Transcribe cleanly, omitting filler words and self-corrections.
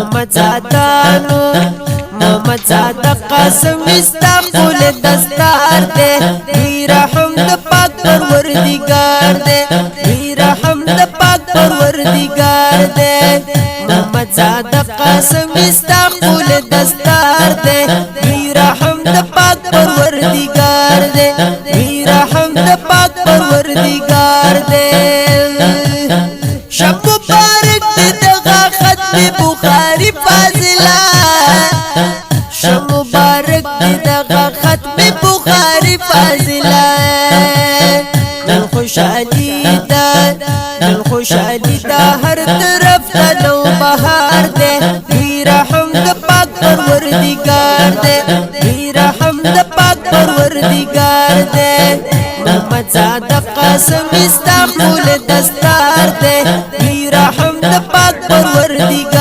محمد زادانو محمد زاده قاسم استقبل دستار دے رحم د پاک پروردگار دے رحم د پاک پروردگار دے محمد زاده قاسم استقبل دستار دے رحم د پاک پروردگار دے رحم د پاک پروردگار دے شب مبارک دغه ختم بخاری فاضلہ شب مبارک دغه ختم بخاری فاضلہ دل خوشحالی دا ہر طرف نو بہار دے رحم د پاک پروردگار دے رحم د پاک پروردگار دے محمد زاده قاسم استقبل دستار دے رحم د پاک پروردگار